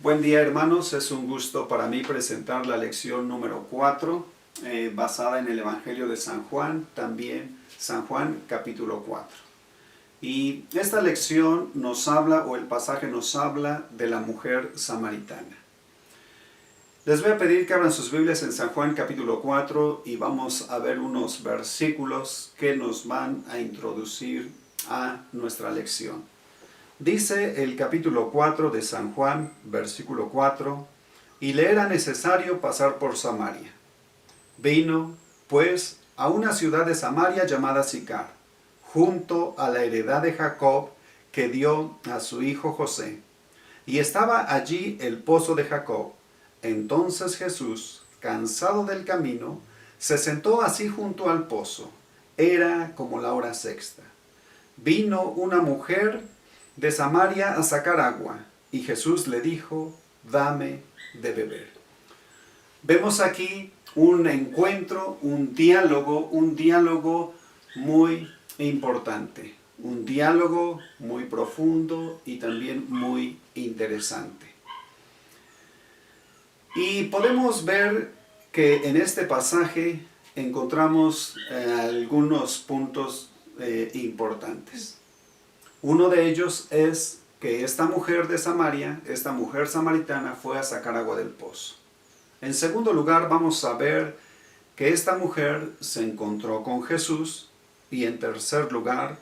Buen día, hermanos, es un gusto para mí presentar la lección número 4 basada en el Evangelio de San Juan, también San Juan capítulo 4. Y esta lección nos habla, o el pasaje nos habla, de la mujer samaritana. Les voy a pedir que abran sus Biblias en San Juan capítulo 4 y vamos a ver unos versículos que nos van a introducir a nuestra lección. Dice el capítulo 4 de San Juan, versículo 4, y le era necesario pasar por Samaria. Vino, pues, a una ciudad de Samaria llamada Sicar, junto a la heredad de Jacob que dio a su hijo José. Y estaba allí el pozo de Jacob. Entonces Jesús, cansado del camino, se sentó así junto al pozo. Era como la hora sexta. Vino una mujer de Samaria a sacar agua, y Jesús le dijo: dame de beber. Vemos aquí un encuentro, un diálogo muy importante, un diálogo muy profundo y también muy interesante. Y podemos ver que en este pasaje encontramos algunos puntos importantes. Uno de ellos es que esta mujer de Samaria, esta mujer samaritana, fue a sacar agua del pozo. En segundo lugar, vamos a ver que esta mujer se encontró con Jesús. Y en tercer lugar,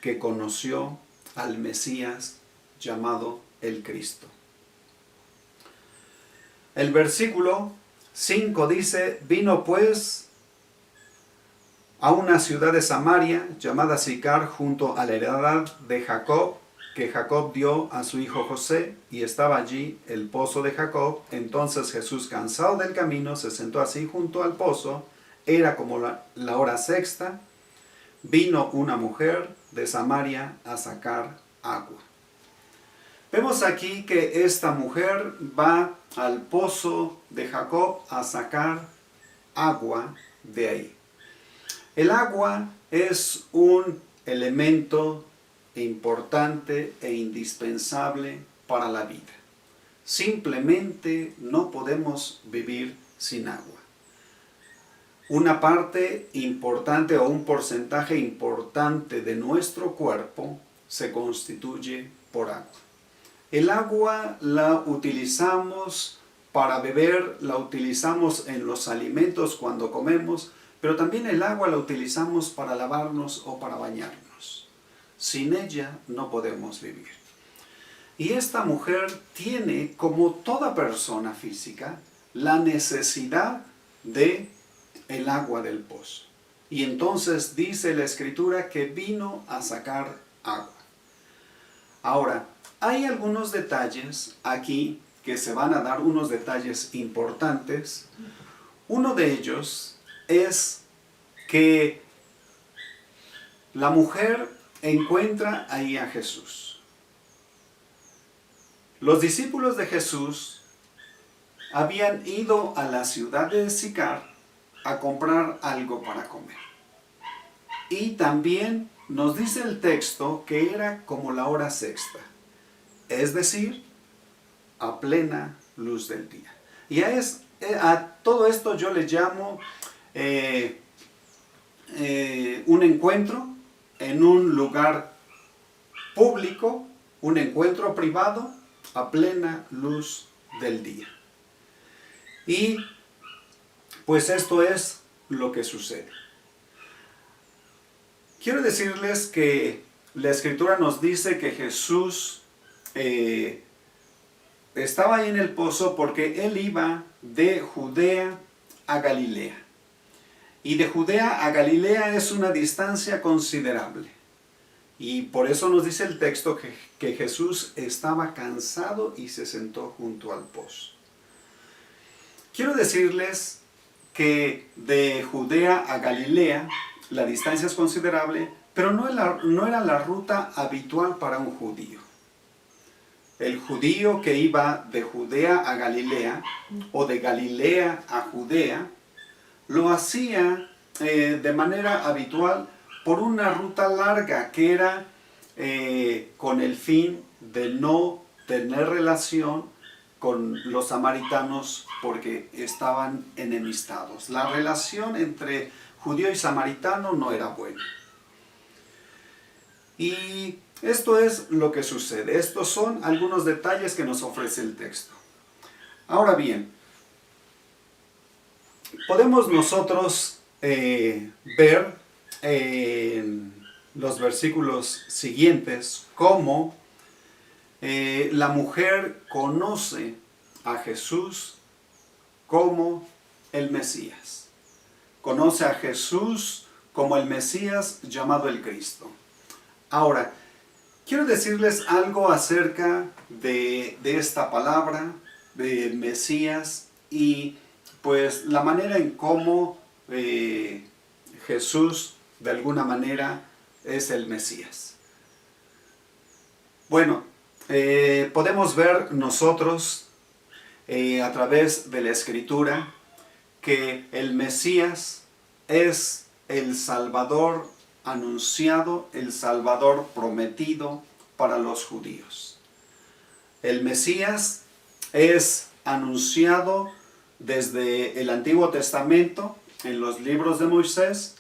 que conoció al Mesías llamado el Cristo. El versículo 5 dice: vino pues a una ciudad de Samaria llamada Sicar, junto a la heredad de Jacob que Jacob dio a su hijo José, y estaba allí el pozo de Jacob. Entonces Jesús, cansado del camino, se sentó así junto al pozo. Era como la hora sexta. Vino una mujer de Samaria a sacar agua. Vemos aquí que esta mujer va al pozo de Jacob a sacar agua de ahí. El agua es un elemento importante e indispensable para la vida. Simplemente no podemos vivir sin agua. Una parte importante o un porcentaje importante de nuestro cuerpo se constituye por agua. El agua la utilizamos para beber, la utilizamos en los alimentos cuando comemos, pero también el agua la utilizamos para lavarnos o para bañarnos. Sin ella no podemos vivir. Y esta mujer tiene, como toda persona física, la necesidad de el agua del pozo. Y entonces dice la Escritura que vino a sacar agua. Ahora, hay algunos detalles aquí que se van a dar, unos detalles importantes. Uno de ellos es que la mujer encuentra ahí a Jesús. Los discípulos de Jesús habían ido a la ciudad de Sicar a comprar algo para comer. Y también nos dice el texto que era como la hora sexta, es decir, a plena luz del día. Y a todo esto yo le llamo un encuentro en un lugar público, un encuentro privado a plena luz del día. Y pues esto es lo que sucede. Quiero decirles que la Escritura nos dice que Jesús estaba ahí en el pozo porque él iba de Judea a Galilea. Y de Judea a Galilea es una distancia considerable. Y por eso nos dice el texto que Jesús estaba cansado y se sentó junto al pozo. Quiero decirles que de Judea a Galilea la distancia es considerable, pero no era la ruta habitual para un judío. El judío que iba de Judea a Galilea o de Galilea a Judea lo hacía de manera habitual por una ruta larga que era con el fin de no tener relación con los samaritanos porque estaban enemistados. La relación entre judío y samaritano no era buena. Y esto es lo que sucede. Estos son algunos detalles que nos ofrece el texto. Ahora bien, podemos nosotros ver en los versículos siguientes cómo la mujer conoce a Jesús como el Mesías. Conoce a Jesús como el Mesías llamado el Cristo. Ahora, quiero decirles algo acerca de esta palabra, de Mesías, y pues la manera en cómo Jesús de alguna manera es el Mesías. Bueno, podemos ver nosotros a través de la Escritura que el Mesías es el Salvador anunciado, el Salvador prometido para los judíos. El Mesías es anunciado desde el Antiguo Testamento, en los libros de Moisés.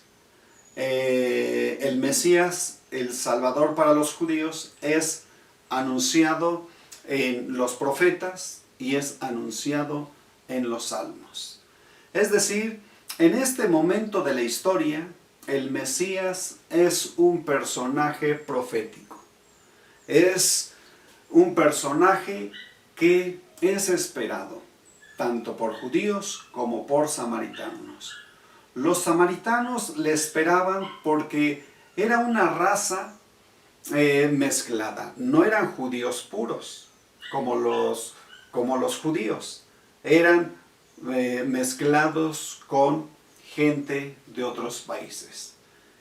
El Mesías, el Salvador para los judíos, es anunciado en los profetas y es anunciado en los salmos. Es decir, en este momento de la historia, el Mesías es un personaje profético. Es un personaje que es esperado, tanto por judíos como por samaritanos. Los samaritanos le esperaban porque era una raza mezclada. No eran judíos puros como los judíos. Eran mezclados con gente de otros países.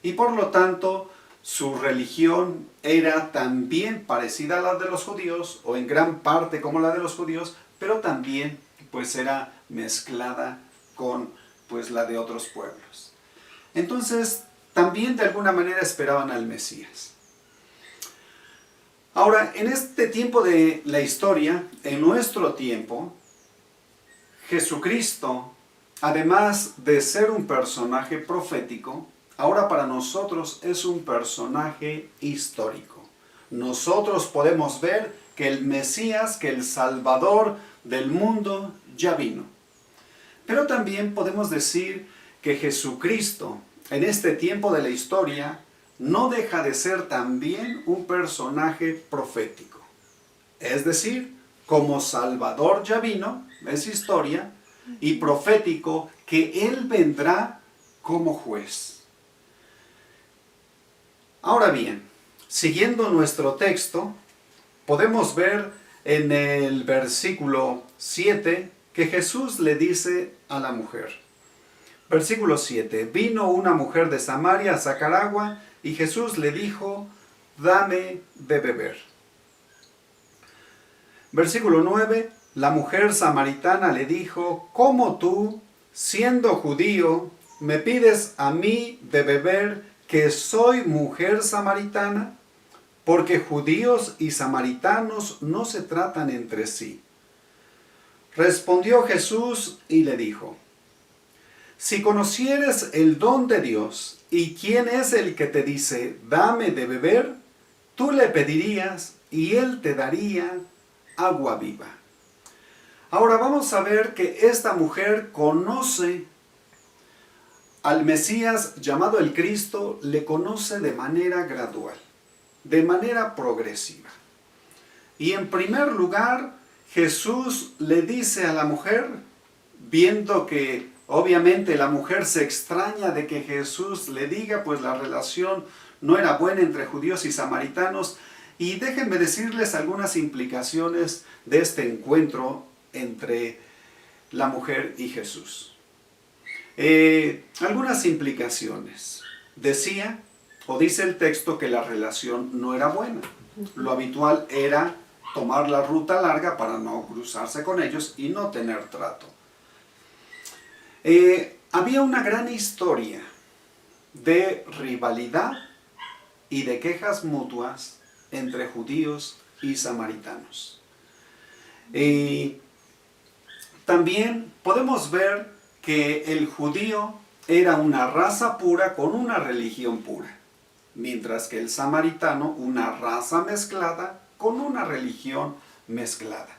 Y por lo tanto, su religión era también parecida a la de los judíos, o en gran parte como la de los judíos, pero también pues era mezclada con pues la de otros pueblos. Entonces, también de alguna manera esperaban al Mesías. Ahora, en este tiempo de la historia, en nuestro tiempo, Jesucristo, además de ser un personaje profético, ahora para nosotros es un personaje histórico. Nosotros podemos ver que el Mesías, que el Salvador del mundo ya vino. Pero también podemos decir que Jesucristo, en este tiempo de la historia, no deja de ser también un personaje profético. Es decir, como Salvador ya vino, es historia, y profético que Él vendrá como juez. Ahora bien, siguiendo nuestro texto, podemos ver en el versículo 7 que Jesús le dice a la mujer. Versículo 7. Vino una mujer de Samaria a sacar agua y Jesús le dijo, dame de beber. Versículo 9. La mujer samaritana le dijo, ¿cómo tú, siendo judío, me pides a mí de beber que soy mujer samaritana? Porque judíos y samaritanos no se tratan entre sí. Respondió Jesús y le dijo, si conocieres el don de Dios y quién es el que te dice, dame de beber, tú le pedirías y él te daría agua viva. Ahora vamos a ver que esta mujer conoce al Mesías llamado el Cristo, le conoce de manera gradual, de manera progresiva. Y en primer lugar, Jesús le dice a la mujer, viendo que obviamente la mujer se extraña de que Jesús le diga, pues la relación no era buena entre judíos y samaritanos. Y déjenme decirles algunas implicaciones de este encuentro entre la mujer y Jesús. Algunas implicaciones. Decía, o dice el texto, que la relación no era buena. Lo habitual era tomar la ruta larga para no cruzarse con ellos y no tener trato. Había una gran historia de rivalidad y de quejas mutuas entre judíos y samaritanos. También podemos ver que el judío era una raza pura con una religión pura, mientras que el samaritano una raza mezclada con una religión mezclada.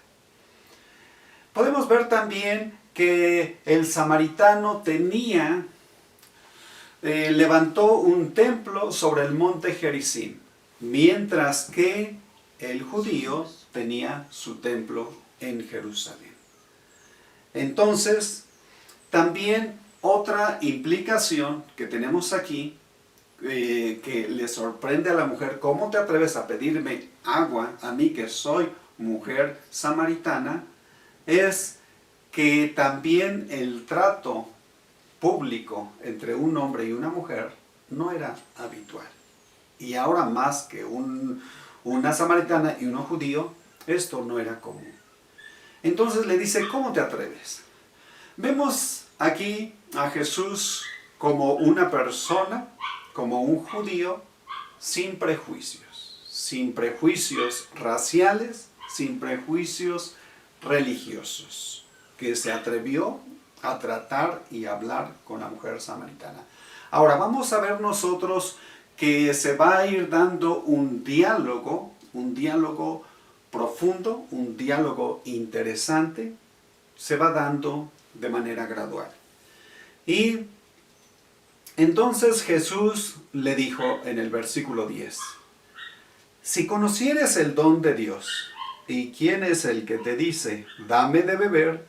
Podemos ver también que el samaritano levantó un templo sobre el monte Gerizim, mientras que el judío tenía su templo en Jerusalén. Entonces, también otra implicación que tenemos aquí, que le sorprende a la mujer: ¿cómo te atreves a pedirme agua a mí que soy mujer samaritana? Es que también el trato público entre un hombre y una mujer no era habitual. Y ahora más que una samaritana y uno judío, esto no era común. Entonces le dice: ¿cómo te atreves? Vemos aquí a Jesús como una persona, como un judío, sin prejuicios raciales, sin prejuicios religiosos, que se atrevió a tratar y hablar con la mujer samaritana. Ahora vamos a ver nosotros que se va a ir dando un diálogo profundo, un diálogo interesante, se va dando de manera gradual. Y entonces Jesús le dijo en el versículo 10: si conocieres el don de Dios, y quién es el que te dice, dame de beber,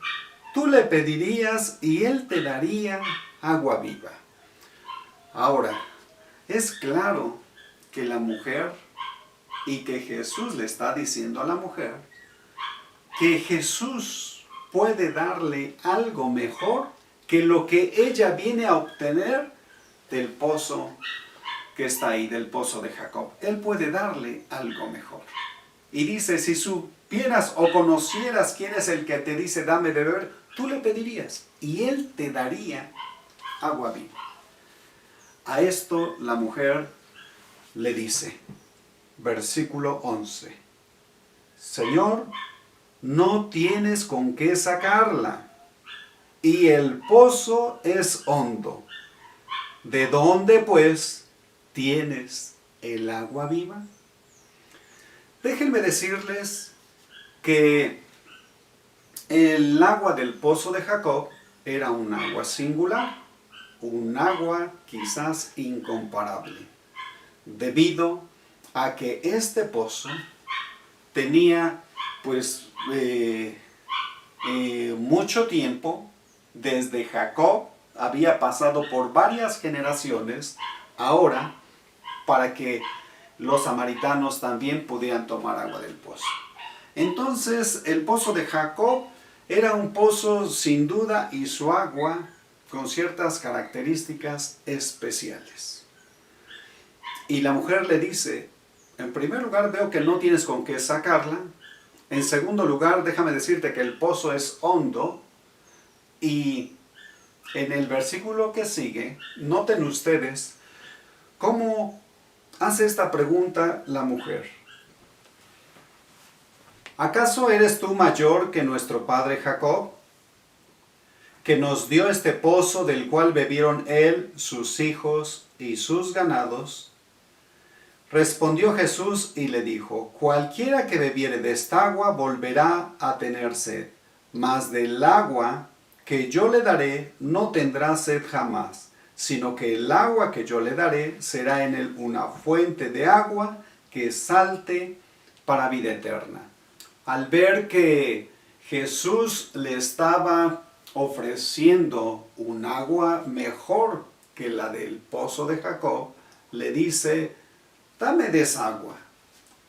tú le pedirías y él te daría agua viva. Ahora, es claro que la mujer, y que Jesús le está diciendo a la mujer, que Jesús puede darle algo mejor que lo que ella viene a obtener del pozo que está ahí, del pozo de Jacob. Él puede darle algo mejor. Y dice: si supieras o conocieras quién es el que te dice dame de beber, tú le pedirías y él te daría agua viva. A esto la mujer le dice, versículo 11: Señor, no tienes con qué sacarla, y el pozo es hondo. ¿De dónde, pues, tienes el agua viva? Déjenme decirles que el agua del pozo de Jacob era un agua singular, un agua quizás incomparable, debido a que este pozo tenía pues mucho tiempo, desde Jacob, había pasado por varias generaciones, ahora para que los samaritanos también pudieran tomar agua del pozo. Entonces el pozo de Jacob era un pozo sin duda, y su agua con ciertas características especiales. Y la mujer le dice: en primer lugar, veo que no tienes con qué sacarla. En segundo lugar, déjame decirte que el pozo es hondo. Y en el versículo que sigue, noten ustedes cómo hace esta pregunta la mujer: ¿acaso eres tú mayor que nuestro padre Jacob, que nos dio este pozo del cual bebieron él, sus hijos y sus ganados? Respondió Jesús y le dijo: cualquiera que bebiere de esta agua volverá a tener sed, mas del agua que yo le daré no tendrá sed jamás, sino que el agua que yo le daré será en él una fuente de agua que salte para vida eterna. Al ver que Jesús le estaba ofreciendo un agua mejor que la del pozo de Jacob, le dice: dame de esa agua,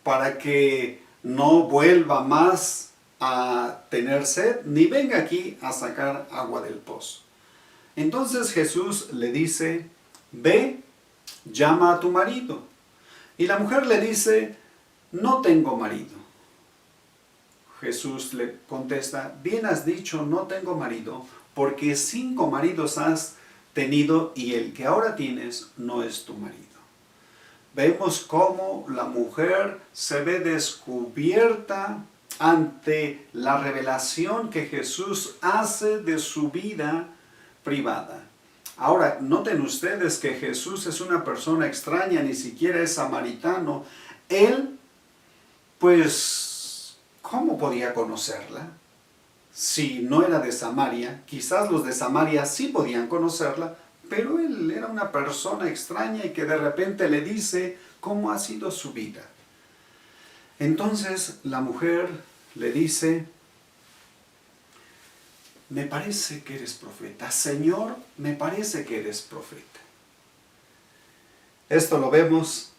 para que no vuelva más a tener sed, ni venga aquí a sacar agua del pozo. Entonces Jesús le dice: ve, llama a tu marido. Y la mujer le dice: no tengo marido. Jesús le contesta: bien has dicho, no tengo marido, porque 5 maridos has tenido y el que ahora tienes no es tu marido. Vemos cómo la mujer se ve descubierta ante la revelación que Jesús hace de su vida privada. Ahora, noten ustedes que Jesús es una persona extraña, ni siquiera es samaritano. Él, pues, ¿cómo podía conocerla? Si no era de Samaria, quizás los de Samaria sí podían conocerla, pero él era una persona extraña y que de repente le dice cómo ha sido su vida. Entonces la mujer le dice, me parece que eres profeta. Señor, me parece que eres profeta. Esto lo vemos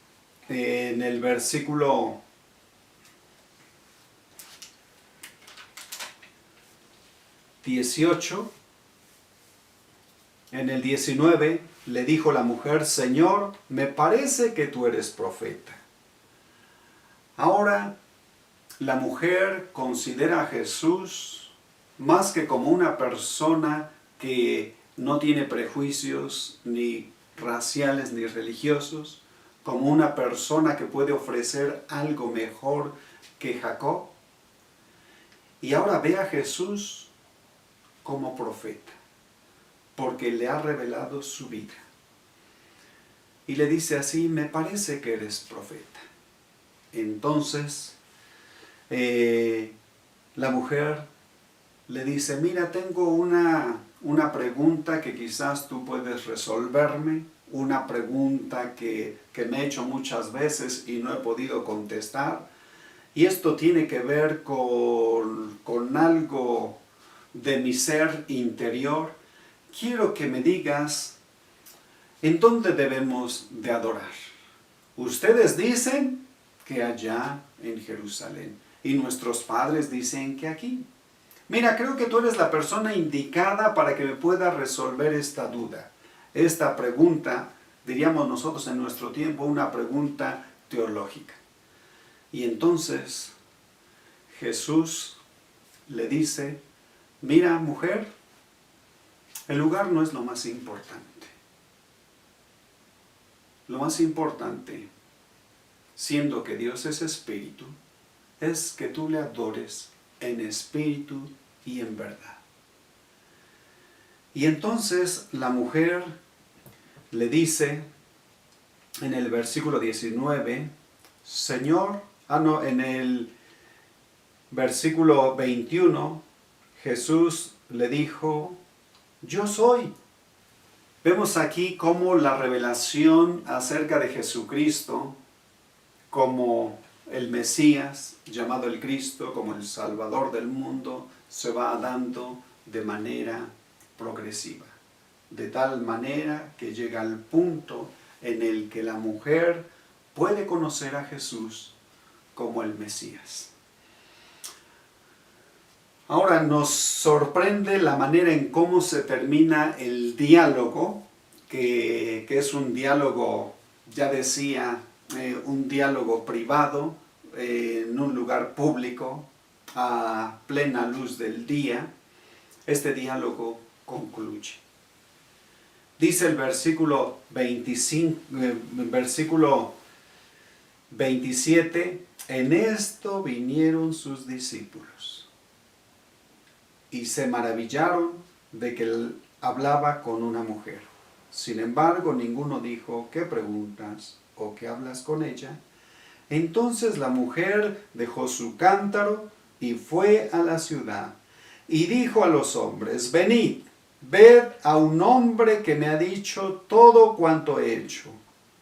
en el versículo 18. En el 19 le dijo la mujer, Señor, me parece que tú eres profeta. Ahora, la mujer considera a Jesús más que como una persona que no tiene prejuicios ni raciales ni religiosos, como una persona que puede ofrecer algo mejor que Jacob. Y ahora ve a Jesús como profeta, porque le ha revelado su vida. Y le dice así, me parece que eres profeta. Entonces, la mujer le dice, mira, tengo una pregunta que quizás tú puedes resolverme, una pregunta que me he hecho muchas veces y no he podido contestar. Y esto tiene que ver con algo de mi ser interior. Quiero que me digas, ¿en dónde debemos de adorar? Ustedes dicen que allá en Jerusalén, y nuestros padres dicen que aquí. Mira, creo que tú eres la persona indicada para que me pueda resolver esta duda. Esta pregunta, diríamos nosotros en nuestro tiempo, una pregunta teológica. Y entonces Jesús le dice, mira, mujer, el lugar no es lo más importante. Lo más importante, siendo que Dios es espíritu, es que tú le adores en espíritu y en verdad. Y entonces la mujer le dice en el versículo 19, Señor, en el versículo 21, Jesús le dijo, yo soy. Vemos aquí cómo la revelación acerca de Jesucristo como el Mesías, llamado el Cristo, como el Salvador del mundo, se va dando de manera progresiva. De tal manera que llega al punto en el que la mujer puede conocer a Jesús como el Mesías. Ahora nos sorprende la manera en cómo se termina el diálogo, que es un diálogo, ya decía, un diálogo privado, en un lugar público, a plena luz del día. Este diálogo concluye. Dice el versículo 27, en esto vinieron sus discípulos y se maravillaron de que él hablaba con una mujer. Sin embargo, ninguno dijo, ¿qué preguntas o qué hablas con ella? Entonces la mujer dejó su cántaro y fue a la ciudad y dijo a los hombres, venid, ved a un hombre que me ha dicho todo cuanto he hecho.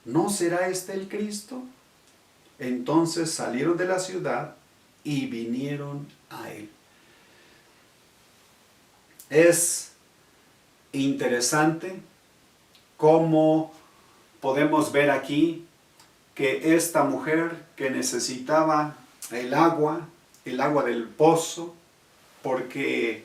¿No será este el Cristo? Entonces salieron de la ciudad y vinieron a él. Es interesante cómo podemos ver aquí que esta mujer que necesitaba el agua del pozo, porque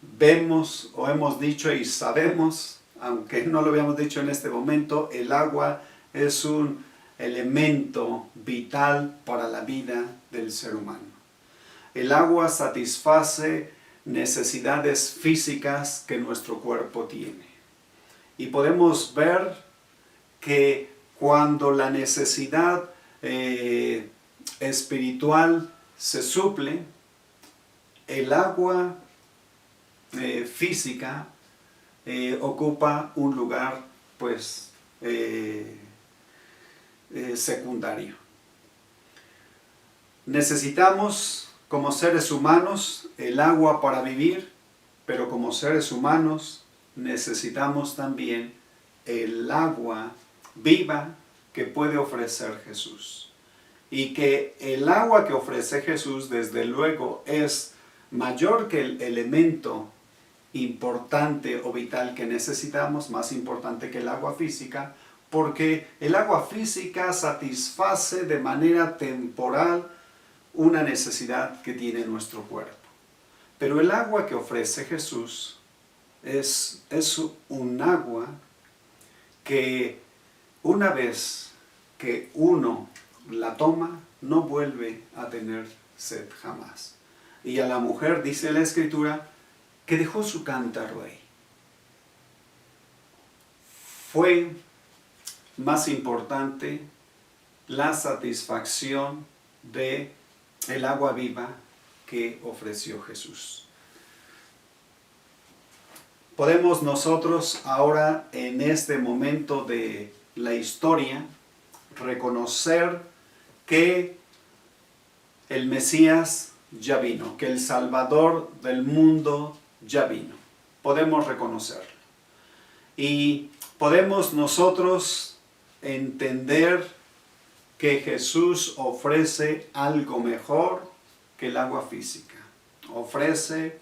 vemos o hemos dicho y sabemos, aunque no lo habíamos dicho en este momento, el agua es un elemento vital para la vida del ser humano. El agua satisface necesidades físicas que nuestro cuerpo tiene. Y podemos ver que cuando la necesidad espiritual se suple, el agua física ocupa un lugar pues secundario. Necesitamos como seres humanos el agua para vivir, pero como seres humanos necesitamos también el agua viva que puede ofrecer Jesús. Y que el agua que ofrece Jesús, desde luego, es mayor que el elemento importante o vital que necesitamos, más importante que el agua física, porque el agua física satisface de manera temporal una necesidad que tiene nuestro cuerpo. Pero el agua que ofrece Jesús es un agua que una vez que uno la toma, no vuelve a tener sed jamás. Y a la mujer dice la Escritura que dejó su cántaro ahí. Fue más importante la satisfacción de el agua viva que ofreció Jesús. Podemos nosotros ahora, en este momento de la historia, reconocer que el Mesías ya vino, que el Salvador del mundo ya vino. Podemos reconocerlo. Y podemos nosotros entender que Jesús ofrece algo mejor que el agua física. Ofrece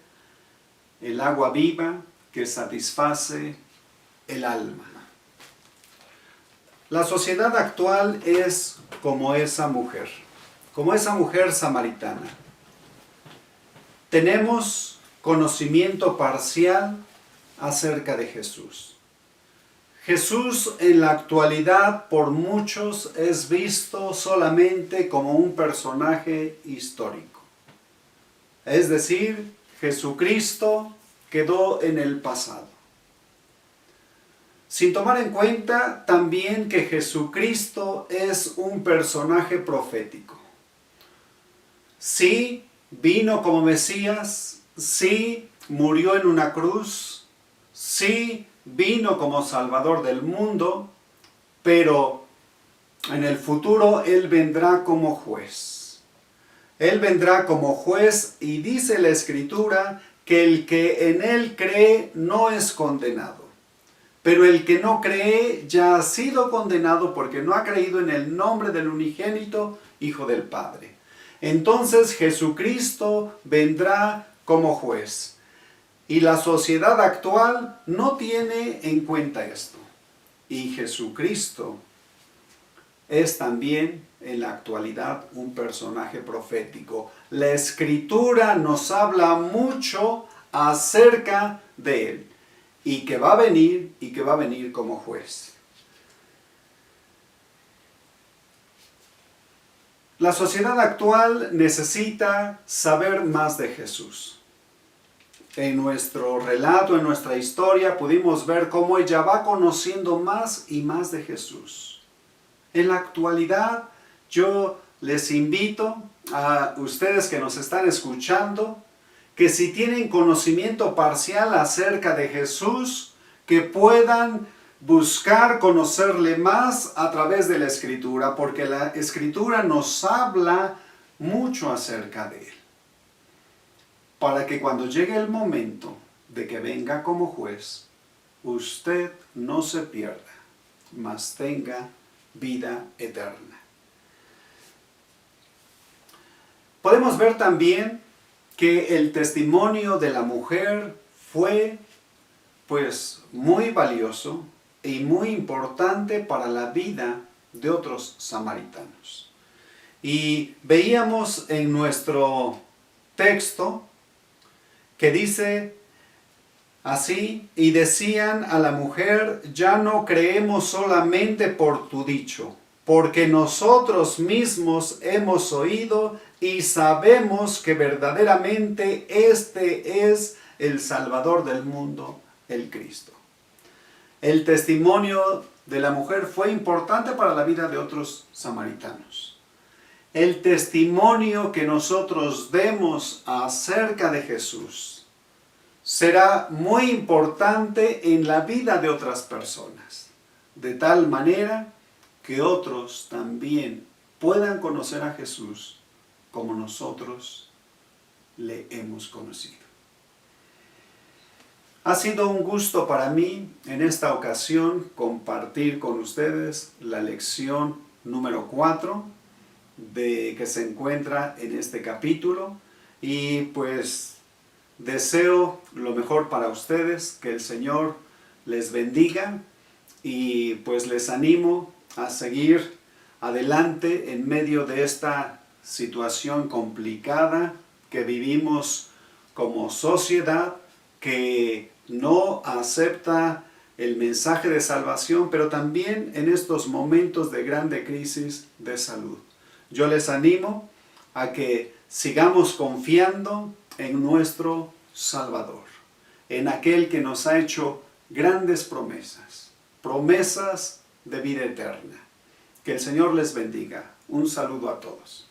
el agua viva que satisface el alma. La sociedad actual es como esa mujer samaritana. Tenemos conocimiento parcial acerca de Jesús. Jesús en la actualidad por muchos es visto solamente como un personaje histórico. Es decir, Jesucristo quedó en el pasado. Sin tomar en cuenta también que Jesucristo es un personaje profético. Sí, vino como Mesías, sí, murió en una cruz, sí, vino como Salvador del mundo, pero en el futuro Él vendrá como juez. Él vendrá como juez y dice la Escritura que el que en Él cree no es condenado. Pero el que no cree ya ha sido condenado porque no ha creído en el nombre del unigénito Hijo del Padre. Entonces Jesucristo vendrá como juez. Y la sociedad actual no tiene en cuenta esto. Y Jesucristo es también en la actualidad un personaje profético. La Escritura nos habla mucho acerca de Él. Y que va a venir como juez. La sociedad actual necesita saber más de Jesús. En nuestro relato, en nuestra historia, pudimos ver cómo ella va conociendo más y más de Jesús. En la actualidad, yo les invito a ustedes que nos están escuchando, que si tienen conocimiento parcial acerca de Jesús, que puedan buscar conocerle más a través de la Escritura, porque la Escritura nos habla mucho acerca de Él. Para que cuando llegue el momento de que venga como juez, usted no se pierda, mas tenga vida eterna. Podemos ver también que el testimonio de la mujer fue pues muy valioso y muy importante para la vida de otros samaritanos. Y veíamos en nuestro texto que dice así: y decían a la mujer, ya no creemos solamente por tu dicho, porque nosotros mismos hemos oído y sabemos que verdaderamente este es el Salvador del mundo, el Cristo. El testimonio de la mujer fue importante para la vida de otros samaritanos. el testimonio que nosotros demos acerca de Jesús será muy importante en la vida de otras personas, de tal manera que otros también puedan conocer a Jesús como nosotros le hemos conocido. Ha sido un gusto para mí en esta ocasión compartir con ustedes la lección número 4 que se encuentra en este capítulo, y pues deseo lo mejor para ustedes, que el Señor les bendiga, y pues les animo a seguir adelante en medio de esta situación complicada que vivimos como sociedad, que no acepta el mensaje de salvación, pero también en estos momentos de grande crisis de salud. Yo les animo a que sigamos confiando en nuestro Salvador, en aquel que nos ha hecho grandes promesas, promesas de vida eterna. Que el Señor les bendiga. Un saludo a todos.